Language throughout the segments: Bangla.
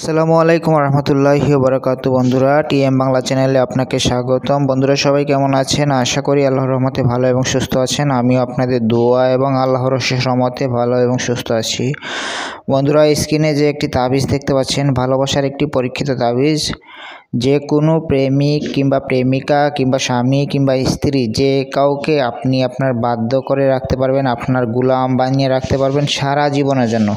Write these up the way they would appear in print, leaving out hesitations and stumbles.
আসসালামু আলাইকুম রহমতুল্লাহি ওয়া বারাকাতুহু। বন্ধুরা, টিএম বাংলা চ্যানেলে আপনাকে স্বাগতম। বন্ধুরা, সবাই কেমন আছেন? আশা করি আল্লাহর রহমতে ভালো এবং সুস্থ আছেন। আমিও আপনাদের দোয়া এবং আল্লাহর অশেষ রহমতে ভালো এবং সুস্থ আছি। বন্ধুরা, স্ক্রিনে যে একটি তাবিজ দেখতে পাচ্ছেন, ভালোবাসার একটি পরীক্ষিত তাবিজ। যে কোনো প্রেমিক কিংবা প্রেমিকা কিংবা স্বামী কিংবা স্ত্রী যে কাউকে আপনি আপনার বাধ্য করে রাখতে পারবেন, আপনার গোলাম বানিয়ে রাখতে পারবেন সারা জীবনের জন্য।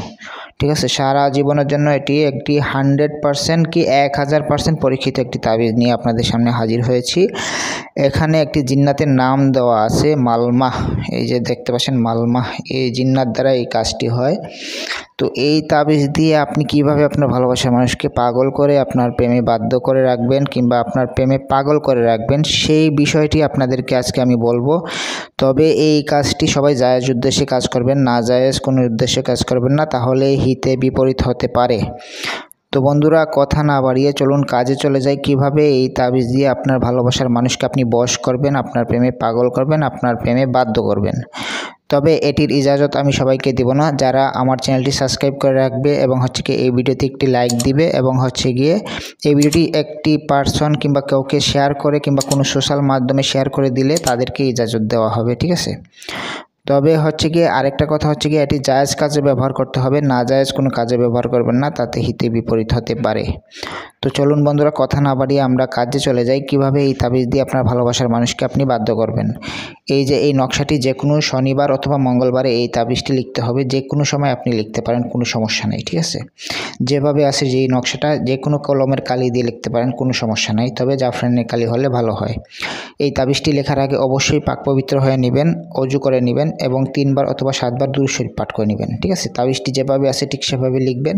ঠিক আছে, সারা জীবনের জন্য এটি একটি 100% কি 1000% পরীক্ষিত একটি তাবিজ নিয়ে আপনাদের সামনে হাজির হয়েছি। এখানে একটি জিন্নাতের নাম দেওয়া আছে মালমাহ। এই যে দেখতে পাচ্ছেন মালমাহ, এই জিন্নাত দ্বারা এই কাজটি হয়। তো এই তাবিজ দিয়ে আপনি কিভাবে আপনার ভালোবাসার মানুষকে পাগল করে আপনার প্রেমে বাধ্য করে রাখবেন কিংবা আপনার প্রেমে পাগল করে রাখবেন, সেই বিষয়টি আপনাদেরকে আজকে আমি বলবো। তবে এই কাজটি সবাই জায়েজ উদ্দেশ্যে কাজ করবেন, না জায়েজ কোনো উদ্দেশ্যে কাজ করবেন না, তাহলে হিতে বিপরীত হতে পারে। তো বন্ধুরা, কথা না বাড়িয়ে চলুন কাজে চলে যাই। কিভাবে এই তাবিজ দিয়ে আপনার ভালোবাসার মানুষকে আপনি বশ করবেন, আপনার প্রেমে পাগল করবেন, আপনার প্রেমে বাধ্য করবেন। তবে এটির ইজাজত আমি সবাইকে দিব না। যারা আমার চ্যানেলটি সাবস্ক্রাইব করে রাখবে এবং এই ভিডিওতে একটি লাইক দিবে এবং এই ভিডিওটি একটি পার্সন কিংবা কাউকে শেয়ার করে কিংবা কোনো সোশ্যাল মাধ্যমে শেয়ার করে দিলে তাদেরকে ইজাজত দেওয়া হবে। ঠিক আছে, তবে আরেকটা কথা এটি জায়েজ কাজে ব্যবহার করতে হবে, না জায়েজ কোনো কাজে ব্যবহার করবেন না, তাতে হিতে বিপরীত হতে পারে। তো চলুন বন্ধুরা, কথা না বাড়িয়ে আমরা কাজে চলে যাই। কিভাবে এই তাবিজ দিয়ে আপনার ভালোবাসার মানুষকে আপনি বাধ্য করবেন। এই নকশাটি যে কোনো শনিবার অথবা মঙ্গলবারে এই তাবিজটি লিখতে হবে। যে কোনো সময় আপনি লিখতে পারেন, কোনো সমস্যা নেই। ঠিক আছে, যেভাবে আছে যে এই নকশাটা যে কোনো কলমের কালি দিয়ে লিখতে পারেন, কোনো সমস্যা নাই, তবে জাফরানের কালি হলে ভালো হয়। এই তাবিজটি লেখার আগে অবশ্যই পাক পবিত্র হয়ে নেবেন, অজু করে নেবেন এবং 3 বার অথবা 7 বার দুরূদ শরীফ পাঠ করে নেবেন। ঠিক আছে, তাবিজটি যেভাবে আছে ঠিক সেভাবে লিখবেন।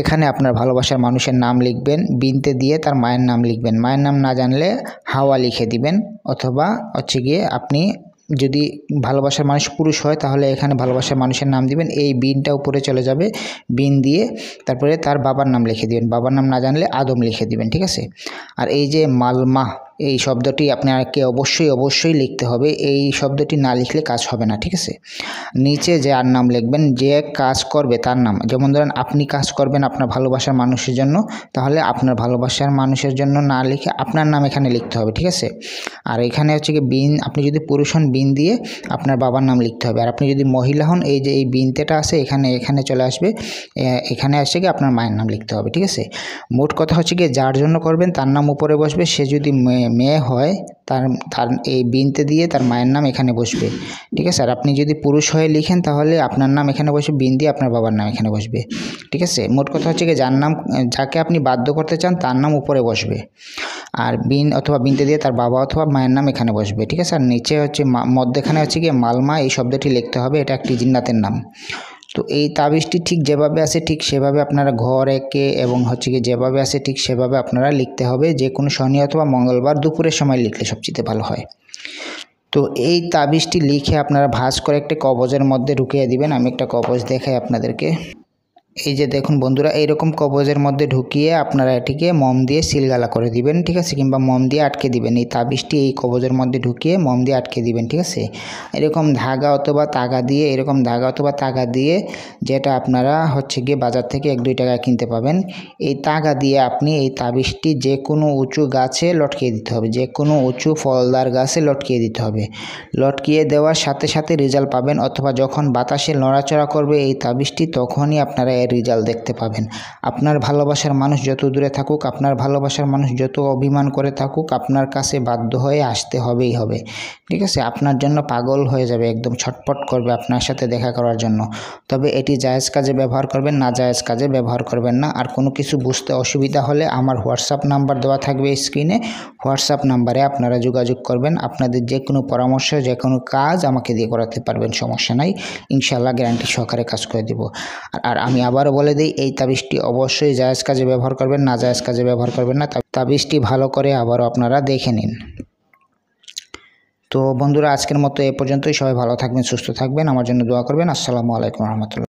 এখানে আপনার ভালোবাসার মানুষের নাম লিখবেন, বিনতে দিয়ে তার মায়ের নাম লিখবেন। মায়ের নাম না জানলে হাওয়া লিখে দিবেন, অথবা আপনি যদি ভালোবাসার মানুষ পুরুষ হয় তাহলে এখানে ভালোবাসার মানুষের নাম দিবেন, এই বিনটা উপরে চলে যাবে, বিন দিয়ে তারপরে তার বাবার নাম লিখে দিবেন। বাবার নাম না জানলে আদম লিখে দিবেন। ঠিক আছে, আর এই যে মালমা এই শব্দটি আপনাকে অবশ্যই লিখতে হবে। এই শব্দটি না লিখলে কাজ হবে না। ঠিক আছে, নিচে যে আর নাম লিখবেন, যে কাজ করবে তার নাম। যেমন ধরেন আপনি কাজ করবেন আপনার ভালোবাসার মানুষের জন্য, তাহলে আপনার ভালোবাসার মানুষের জন্য না লিখে আপনার নাম এখানে লিখতে হবে। ঠিক আছে, আর এখানে বিন, আপনি যদি পুরুষ হন বিন দিয়ে আপনার বাবার নাম লিখতে হবে, আর আপনি যদি মহিলা হন এই যে এই বিনতেটা আছে এখানে চলে আসবে, এখানে আপনার মায়ের নাম লিখতে হবে। ঠিক আছে, মোট কথা যার জন্য করবেন তার নাম উপরে বসবে। সে যদি মেয়ে হয় তার এই বিনতে দিয়ে তার মায়ের নাম এখানে বসবে। ঠিক আছে, আর আপনি যদি পুরুষ হয়ে লিখেন তাহলে আপনার নাম এখানে বসবে, বিন দিয়ে আপনার বাবার নাম এখানে বসবে। ঠিক আছে, মোট কথা যার নাম, যাকে আপনি বাধ্য করতে চান তার নাম উপরে বসবে, আর বিন অথবা বিনতে দিয়ে তার বাবা অথবা মায়ের নাম এখানে বসবে। ঠিক আছে, আর নিচে মধ্যেখানে মালমা এই শব্দটি লিখতে হবে। এটা একটি জিন্নাতের নাম। তো এই তাবিজটি ঠিক যেভাবে আছে ঠিক সেভাবে আপনারা ঘর এঁকে এবং যেভাবে আছে ঠিক সেভাবে আপনারা লিখতে হবে। যে কোনো শনি অথবা মঙ্গলবার দুপুরের সময় লিখলে সবচেয়ে ভালো হয়। তো এই তাবিজটি লিখে আপনারা ভাঁজ করে একটা কবজের মধ্যে ঢুকিয়ে দিবেন। আমি একটা কবজ দেখাই আপনাদেরকে। এই যে দেখুন বন্ধুরা, এইরকম কবজের মধ্যে ঢুকিয়ে আপনারা এটিকে মম দিয়ে সিলগালা করে দিবেন। ঠিক আছে, কিংবা মম দিয়ে আটকে দিবেন। এই তাবিজটি এই কবজের মধ্যে ঢুকিয়ে মম দিয়ে আটকে দিবেন। ঠিক আছে, এরকম ধাগা অথবা তাগা দিয়ে যেটা আপনারা বাজার থেকে 1-2 টাকায় কিনতে পাবেন, এই তাগা দিয়ে আপনি এই তাবিজটি যে কোনো উঁচু গাছে লটকিয়ে দিতে হবে, যে কোনো উঁচু ফলদার গাছে লটকিয়ে দিতে হবে। লটকিয়ে দেওয়ার সাথে সাথে রেজাল্ট পাবেন, অথবা যখন বাতাসে নড়াচড়া করবে এই তাবিজটি তখনই আপনারা এর রেজাল্ট দেখতে পাবেন। আপনার ভালোবাসার মানুষ যত দূরে থাকুক, আপনার ভালোবাসার মানুষ যত অভিমান করে থাকুক, আপনার কাছে বাধ্য হয়ে আসতে হবেই হবে। ঠিক আছে, আপনার জন্য পাগল হয়ে যাবে, একদম ছটপট করবে আপনার সাথে দেখা করার জন্য। তবে এটি জায়েজ কাজে ব্যবহার করবেন, না জায়েজ কাজে ব্যবহার করবেন না। আর কোনো কিছু বুঝতে অসুবিধা হলে আমার হোয়াটসঅ্যাপ নাম্বার দেওয়া থাকবে স্ক্রিনে, হোয়াটসঅ্যাপ নাম্বারে আপনারা যোগাযোগ করবেন। আপনাদের যে কোনো পরামর্শ, যে কোনো কাজ আমাকে দিয়ে করাতে পারবেন, সমস্যা নাই, ইনশাআল্লাহ গ্যারান্টি সহকারে কাজ করে দেব। আর আমি আবারও বলে দিই, এই তাবিজটি অবশ্যই জায়েজ কাজে ব্যবহার করবেন, না জায়েজ কাজে ব্যবহার করবেন না। তাবিজটি ভালো করে আবারও আপনারা দেখে নিন। তো বন্ধুরা, আজকের মতো এ পর্যন্তই। সবাই ভালো থাকবেন, সুস্থ থাকবেন, আমার জন্য দোয়া করবেন। আসসালামু আলাইকুম রহমতুল্লাহ।